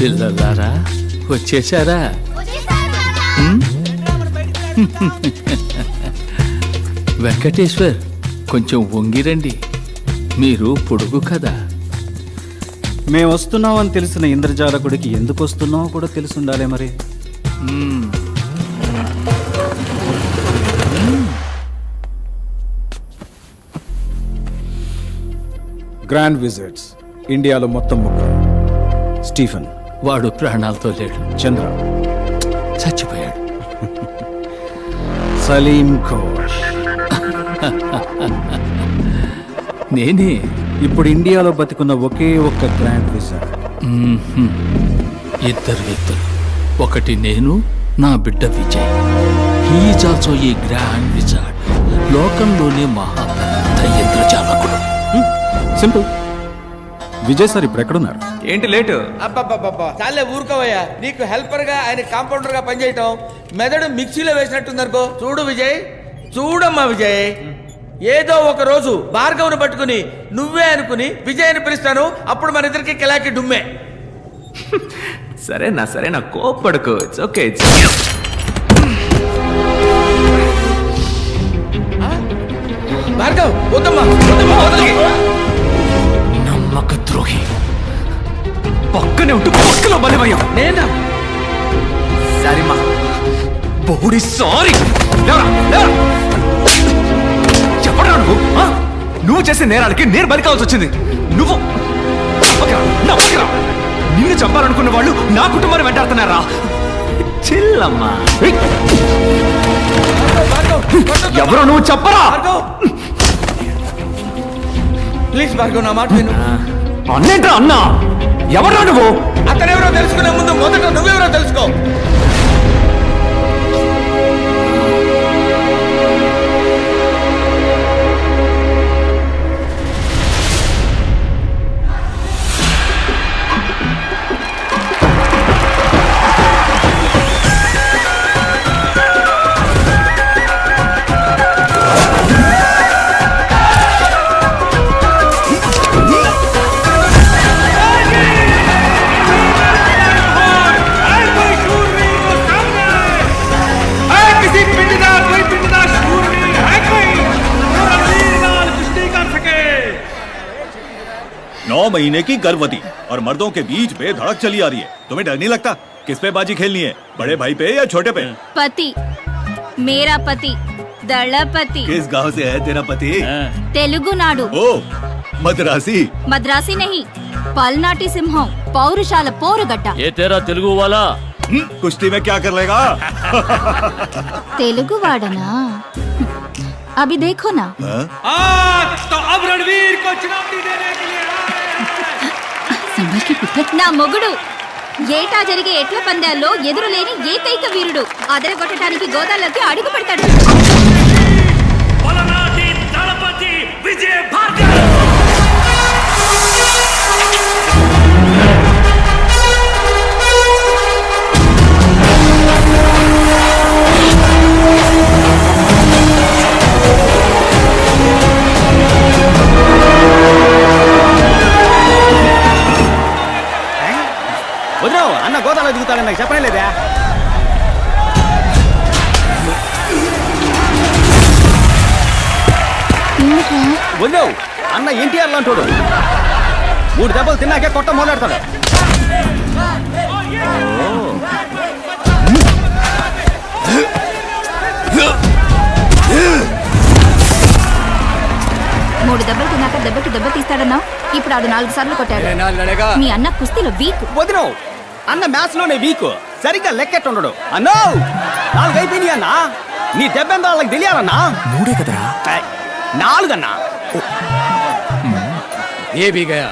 పిల్లలారా వచ్చేసారా? వెంకటేశ్వర్ కొంచెం వంగిరండి, మీరు పొడుగు కదా. మేము వస్తున్నామని తెలిసిన ఇంద్రజాలకుడికి ఎందుకు వస్తున్నామో కూడా తెలిసి ఉండాలి మరి. గ్రాండ్ విజిట్స్ ఇండియాలో మొత్తం ముగ్గురు. స్టీఫెన్, వాడు ప్రాణాలతో లేడు. చంద్ర చచ్చిపోయాడు. సలీం ఘోష్ నేనే. ఇప్పుడు ఇండియాలో బతికున్న ఒకే ఒక్క గ్రాండ్ విజిట్. ఇద్దరు వ్యక్తులు, ఒకటి నేను, నా బిడ్డ Vijay. He is also a grand wizard. లోకంలోనే మహా పెద్ద ఇంద్రజాలకుడు. సింపుల్. విజయ్ సార్ ఇప్పుడు ఎక్కడున్నారు? ఏంటి లేటు? అబ్బబ్బబ్బబ్బా చాలే ఊరుకోవయ్యా. నీకు హెల్పర్ గా ఆయన కాంపౌండర్ గా పనిచేయటం మెదడు మిక్సీలో వేసినట్టుందనుకో. చూడు విజయ్, చూడమ్మా విజయ్, ఏదో ఒక రోజు భార్గవ్ను పట్టుకుని నువ్వే అనుకుని విజయ్ అని పిలుస్తాను. అప్పుడు మన ఇద్దరికి కిలాకి డుమ్మే. సరేనా కోప్పడుకో. It's okay. భార్గవ్ వద్దమ్మా. నమ్మక ద్రోహి, పక్కనే ఉంటూ పక్కలో బలిమయ్యావు. నేనా? సారీమా, బోడి సారీ. చెప్పరా నువ్వు చేసే నేరాలకి నేను బలి కావాల్సి వచ్చింది. నువ్వు నిన్ను చంపాలనుకున్న వాళ్ళు నా కుటుంబాన్ని వెంటాడుతున్నారా? చిల్లమ్మా. ఎవరో నువ్వు చెప్పరా? ప్లీజ్ భార్గవ్, నా మాట విను. అన్నేంట్రా అన్నా? ఎవరా నువ్వు? అతనెవరో తెలుసుకునే ముందు మొదట నువ్వెవరో తెలుసుకో. महीने की गर्भवती और मर्दों के बीच बेधड़क चली आ रही है. तुम्हें डर नहीं लगता? किस पे बाजी खेलनी है, बड़े भाई पे या छोटे पे? पति, मेरा पति दलपति. किस गांव से है तेरा पति? तेलुगु नाडु. ओ मद्रासी? मद्रासी नहीं, पलनाटी सिंहम, पौरुषाला पोरुगट्टा. ये तेरा तेलुगु वाला कुश्ती में क्या कर लेगा? तेलुगु वाडना? अभी देखो ना. तो अब रणवीर को चुनौती देने के लिए నా మొగుడు ఏటా జరిగే ఎట్ల పందాల్లో ఎదురులేని ఏకైక వీరుడు. అదరగొట్టడానికి గోదాలోకి అడుగు పెడతాడు. వదిలేవు, అన్న గోదాలో దిగుతాడని నాకు చెప్పనే లేదా? వదిలేవు, అన్న ఎన్టీఆర్ లాంటోడు. 3 దెబ్బలు తిన్నాకే కొట్ట మొదలెడతాడు. మూడు దెబ్బలు తిన్నాక దెబ్బకి దెబ్బ తీస్తాడన్నా. ఇప్పుడు ఆడు 4 సార్లు కొట్టాడు. మీ అన్న కుస్తీలో వీక్. వదిలేవు, అన్న మ్యాచ్ లోనే వీక్. సరిగ్గా లెక్కెట్టుండడు. అన్నో 4 అయిపోయినాయి అన్నా. నీ దెబ్బెంత వాళ్ళకి తెలియాలన్నా. 3 కదరా? 4 అన్నా. ఏ भी गया.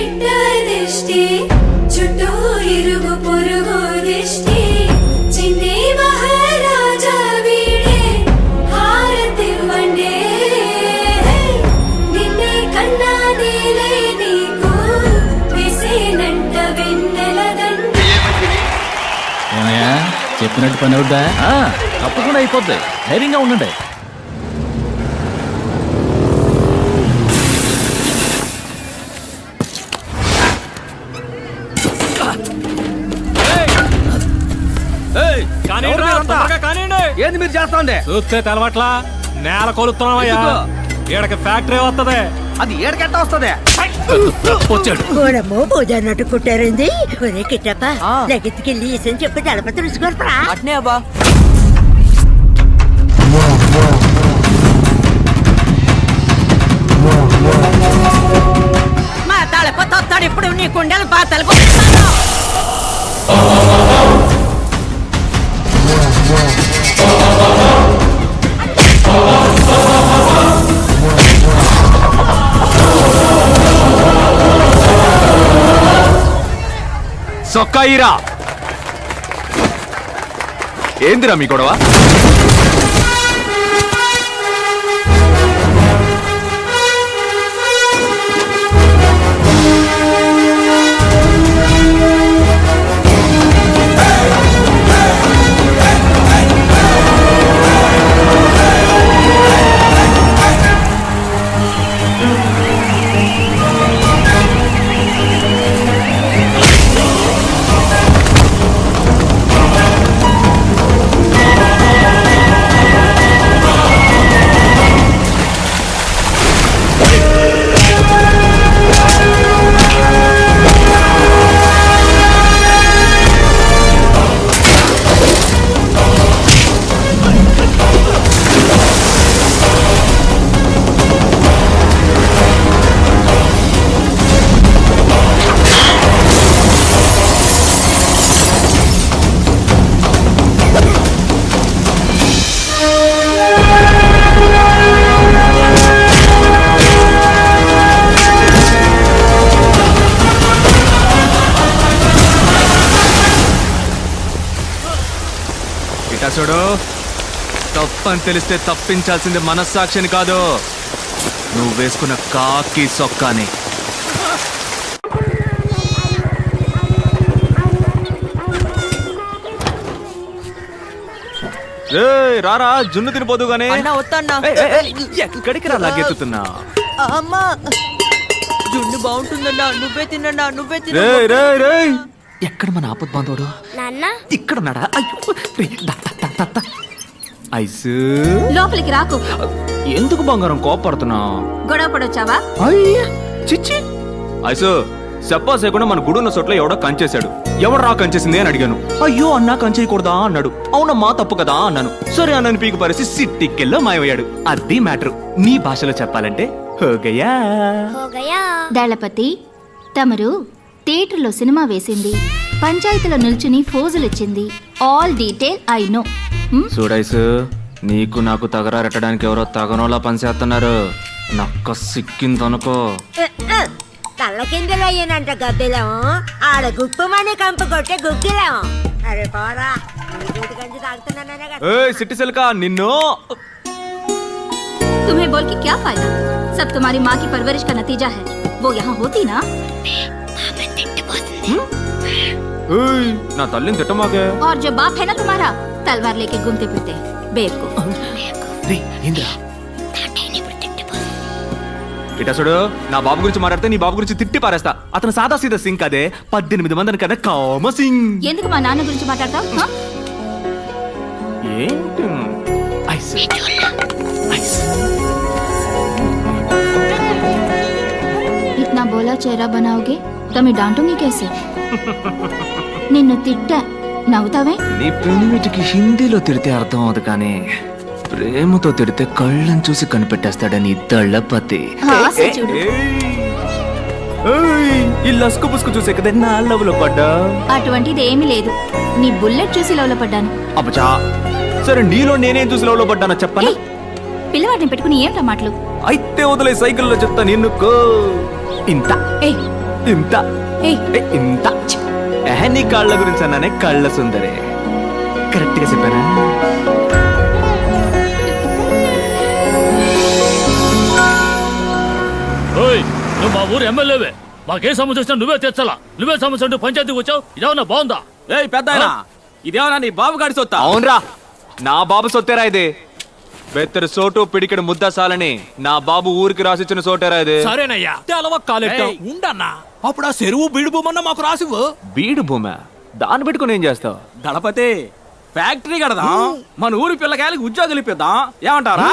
బిడ్డ దిష్టి చుట్టూ ఇరుగు పొరుగు దిష్టి చిన్ని మహారాజా వీడే హారతివ్వండే నిన్నే కన్నా నీలే నీకు వేసేనంట వెన్నెల దండ. ఏమయ్యా చెప్పినట్టు పని అవుద్దా? తప్పకుండా అయిపోద్ది, ధైర్యంగా ఉండండి. ఏంది మీరు చేస్తాండే? చూస్తే తెలవట్లా, నేల కొలుస్తున్నావయ్యా. ఈడకి ఫ్యాక్టరీ వస్తుంది. అది ఏడకెట్ట వస్తుంది? వచ్చాడు. ఓడమ్మో పూజ అన్నట్టు కుట్టారింది. ఒరే కిట్టప్ప లగెత్తుకెళ్ళి ఇసని చెప్పి దళప తెలుసుకోరా. అట్నే అబ్బా. మా తలప తొత్తాడు ఇప్పుడు నీ కుండలు పాతలు సొక్కాయిరా. ఏందిరా మీ గొడవ? చూడు, తప్పని తెలిస్తే తప్పించాల్సింది మనస్సాక్షిని కాదు, నువ్వు వేసుకున్న కాకి సొక్కాని. రారా, జున్ను తినిపోదు గానీ. ఎక్కడికి రా లాగెత్తుతున్నా? అమ్మా జున్ను బాగుంటుందన్నా, నువ్వే తిన్నా, నువ్వే తిన్నా. ఎక్కడ మన ఆపద్ బాంధవుడు? ఇక్కడ ఉన్నాడా? ఐస్ లోపలికి రాకు. ఎందుకు బంగారం కోపడుతున్నావు? గొడవ పడొచ్చావా? చిచ్చి ఐసు, చెప్పా చేయకుండా మన గుడున్న చోట్ల ఎవడో కంచేశాడు. ఎవడు రా కంచేసింది అని అడిగాను. అయ్యో అన్నా కంచేయకూడదా అన్నాడు. అవునమ్మా తప్పు కదా అన్నాను. సరే అన్నని పీకు పరిసి సిట్టికెళ్ళో మాయమయ్యాడు. అది మ్యాటర్. నీ భాషలో చెప్పాలంటే హోగయా. దళపతి, తమరు థియేటర్లో సినిమా వేసింది, పంచాయతీలో నిల్చుని ఫోజులిచ్చింది, ఆల్ డీటెయిల్ ఐ నో. చూడైసు, నీకు నాకు తగరారెట్టడానికి ఎవరో తగనోలా పనిచేస్తున్నారు. నక్క సిక్కిందనుకో. తల్ల కిందలు అయ్యానంట గద్దెలం. ఆడ గుప్పమని కంపు కొట్టే గుగ్గిలం. అరే పోరా, గంజి తాగుతున్నానే కదా. సిట్టి సిల్కా నిన్ను. तुम्हें बोल के क्या फायदा? सब तुम्हारी माँ की परवरिश का नतीजा है. वो यहाँ होती ना. నా తల్లిని తిట్టమాకే. और जो बाप है ना तुम्हारा, तलवार लेके घूमते फिरते बेवकूफ. ఇటసుడు, నా బాబు గురించి మాట్లాడితే నీ బాబు గురించి తిట్టి పారేస్తా. అతను సాదా సీదా సింగ్ అదే, 18 మందిని కదా కామ సింగ్. ఎందుకు మా నాన్న గురించి మాట్లాడతావు? ఏంటి ఐస్ ఐస్. इतना बोला चेहरा बनाओगे तो मैं डांटूंगी कैसे? నిన్ను తిట్టా, నవ్వుతావే? నీ పెనిమిటికి హిందీలో తిడితే అర్థం అవదు, కానీ ప్రేమతో తిడితే కళ్ళని చూసి కనిపెట్టేస్తాడని దళపతి. చూడు, ఈ లస్కు పుస్కు చూసే కదా నా లవ్లో పడ్డా. అటువంటిది ఏమీ లేదు. నీ బుల్లెట్ చూసి లవ్లో పడ్డాను. అబ్బచా, సరే నీలో నేనేం చూసి లవ్లో పడ్డానో చెప్పనా? పిల్లవాడిని పెట్టుకుని ఏంటా మాటలు? అయితే వదిలే, సైకిల్లో చెప్తా నిన్నుకో. ఇంత ఇంత ఏయ్, ఇంత నీ కాళ్ళ గురించి అన్నానే కళ్ళ సుందరే కరెక్ట్ గా చెప్పానా ఓయ్ నువ్వు మా ఊరు ఎమ్మెల్యేవే మాకే సమస్య వచ్చినా నువ్వే తెచ్చాలా నువ్వే సమస్య ఉంటే పంచాయతీకి వచ్చావు ఇదేమన్నా బాగుందా ఏయ్ పెద్ద ఇదేమన్నా నీ బాబు గాడి సొత్తా అవునరా నా బాబు సొత్తేరా ఇది బెత్తరు సోటు పిడికిడి ముద్ద సాలని నా బాబు ఊరికి రాసిచ్చిన సోటేరా ఇది సరేనయ్యా తెలవ కాలెట్టా ఉండన్నా అప్పుడు ఆ చెరువు బీడుపోమన్నా మాకు రాసివ్వు బీడు భూమి దాన్ని పెట్టుకుని ఏం చేస్తావు గణపతి ఫ్యాక్టరీ కడదాం మన ఊరి పిల్లకాయలకి ఉద్యోగాలు ఇప్పిద్దాం ఏమంటారా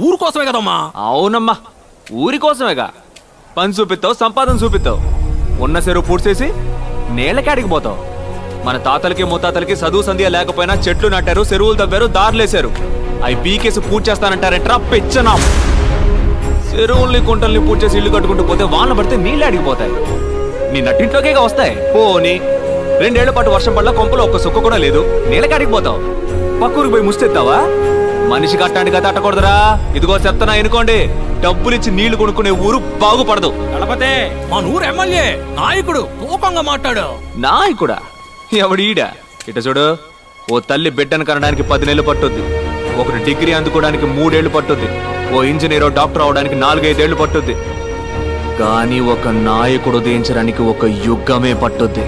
ఊరు కోసమే కదమ్మా అవునమ్మా ఊరి కోసమేగా పని చూపిస్తావు సంపాదన చూపిస్తావు ఉన్న చెరువు పూడ్చేసి నేలకాడికి పోతావు మన తాతలకి ముత్తాతలకి చదువు సంధ్య లేకపోయినా చెట్లు నాటారు చెరువులు తవ్వారు దారులేశారు అవి పీకేసి పూజ చేస్తానంటారంటరా పెచ్చనా చెరువుల్ని కుంటల్ని పూజ చేసి ఇల్లు కట్టుకుంటూ పోతే వాన పడితే నీళ్ళు అడిగిపోతాయి నీ నట్టింట్లోకే వస్తాయి పోని 2 ఏళ్ల పాటు వర్షం పడలా కొంపలో ఒక్క సుక్క కూడా లేదు నీళ్ళకాడికి పోతావు పక్కూరికి పోయి ముస్తెత్తావా మనిషి కట్టానికి కదా అట్టకూడదురా ఇదిగో చెప్తానా ఎనుకోండి డబ్బులిచ్చి నీళ్లు కొనుక్కునే ఊరు బాగుపడదు గణపతి మన ఊరు ఎమ్మెల్యే నాయకుడు తూకంగా మాట్లాడు నాయకుడా ఎవడీడా ఇట చూడు ఓ తల్లి బిడ్డను కనడానికి 10 నెలలు పట్టుద్ది ఒకటి డిగ్రీ అందుకోవడానికి 3 ఏళ్లు పట్టుద్ది ఓ ఇంజనీరో డాక్టర్ అవడానికి 4-5 ఏళ్లు పట్టుద్ది కానీ ఒక నాయకుడు ఉదయించడానికి ఒక యుగమే పట్టుద్ది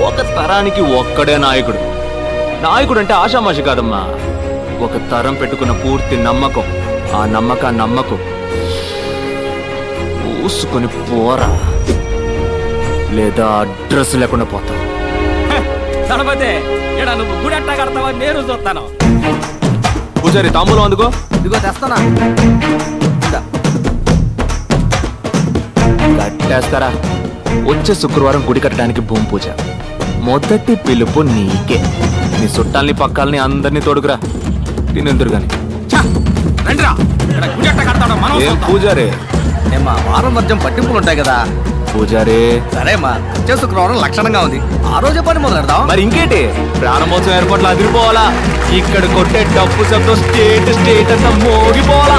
ఒక తరానికి ఒక్కడే నాయకుడు నాయకుడు అంటే ఆషామాషి కాదమ్మా ఒక తరం పెట్టుకున్న పూర్తి నమ్మకం ఆ నమ్మకం పూసుకొని పోరా లేదా అడ్రస్ లేకుండా పోతావు గణపతి ఇక్కడ నువ్వు గుడి అట్టా కడతావా నేను చూస్తాను పూజారి తాంబూలం అందుకో ఇదిగో తెస్తానా కట్టేస్తారా వచ్చే శుక్రవారం గుడి కట్టడానికి భూమి పూజ మొదటి పిలుపు నీకే నీ చుట్టాలని పక్కాలని అందరినీ తోడుకురా తినెందురు గాని రండిరా ఇక్కడ గుడి అట్టా కడతాడు మనం ఏం పూజారే ఏమ్మా వారం వర్జం పట్టింపులు ఉంటాయి కదా పూజారే సరేమ్మా వచ్చే శుక్రవారం లక్షణంగా ఉంది ఆ రోజే పని మొదలు పెడదాం మరి ఇంకేంటి ప్రాణమోత్సవం ఏర్పాట్లు అదిరిపోవాలా ఇక్కడ కొట్టే డప్పు శబ్దం స్టేట్ అంతా మోగిపోవాలా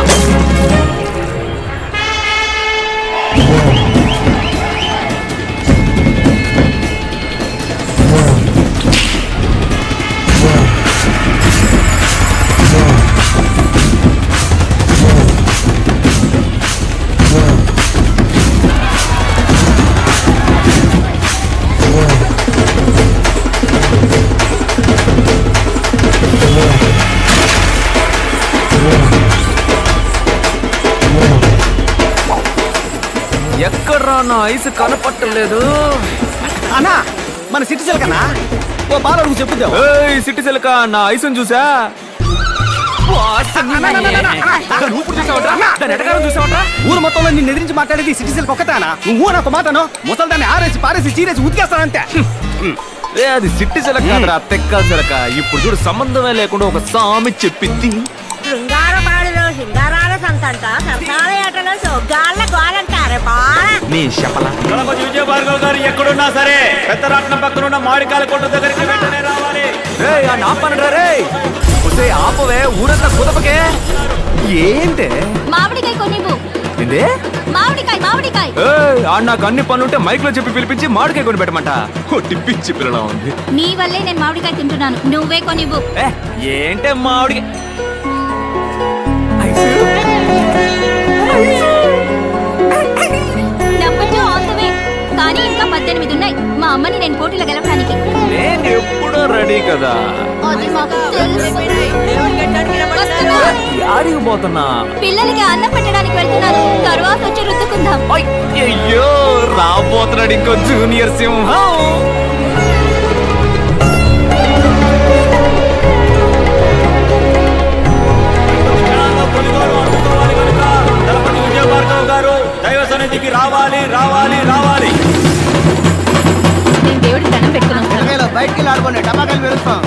ఎక్కడ్రా నా ఐసు కనపట్టలేదు అన్నా మన సిటిజన్ కన్నా ఓ బాల అడుగు చెప్పుద్దాం ఏయ్ సిట్టి సిలక నా ఐసుని చూసా ఊరు మొత్తంలో నిన్ను ఎదిరించి మాట్లాడేది సిటిజన్ ఒక్కటానా నువ్వు నాకు మాటను ముసల్దాన్ని ఆరేసి పారేసి చీరేసి ఉతికేస్తానంతే ఏ అది సిట్టి సిలక కాదురా తెక్కల సిలక ఇప్పుడు చూడు సంబంధమే లేకుండా ఒక సామి చెప్పింది శృంగారపాడులో శృంగారాల సంతంట సరసాల ఏటలో సొగ్గాళ్ళ గోలంటారే బాల నీ శపల గణపతి విజయభార్గవ్ గారు ఎక్కడున్నా సరే పెద్దరాట్నం పక్కనున్న మామిడికాయల కొట్టు దగ్గరికి వెంటనే రావాలి ఏయ్ ఆ నాపనరా రేయ్ ఒసేయ్ ఆపవే ఊరంతా కుదపకే ఏంటే మామిడికాయ కొనివ్వు ఏందే మామిడికాయ ఏయ్ ఆడ నాకు అన్ని పనులుంటే మైక్ లో చెప్పి పిలిపించి మామిడికాయ కొని పెట్టమంట కొట్టి పిచ్చి పిల్లలా ఉంది నీ వల్లే నేను మామిడికాయ తింటున్నాను నువ్వే కొనివ్వు ఏ ఏంటే మామిడి డబ్బుతో ఆన్ ద వే కానీ ఇంకా 18 ఉన్నాయి మా అమ్మని నేను పోటీలో గెలవడానికి నేను ఎప్పుడూ రెడీ కదా అది మాకు తెలుసు. దేవుడి గడ్డానికి రమ్మంటున్నారు. వస్తున్నా. యాడికి పోతున్నా పిల్లలకి అన్నం పెట్టడానికి వెళ్తున్నాను తర్వాత వచ్చి రుద్దుకుందాం అయ్యో రాబోతున్నాడు ఇంకో జూనియర్ సింహం గణపతి విజయభార్గవ్ గారు దైవ సన్నిధికి రావాలి రావాలి రావాలి నేను దేవుడికి దండం పెట్టుకుని వస్తాను బయటికి ఆడుకోండి టమాకాయలు పెరుస్తాం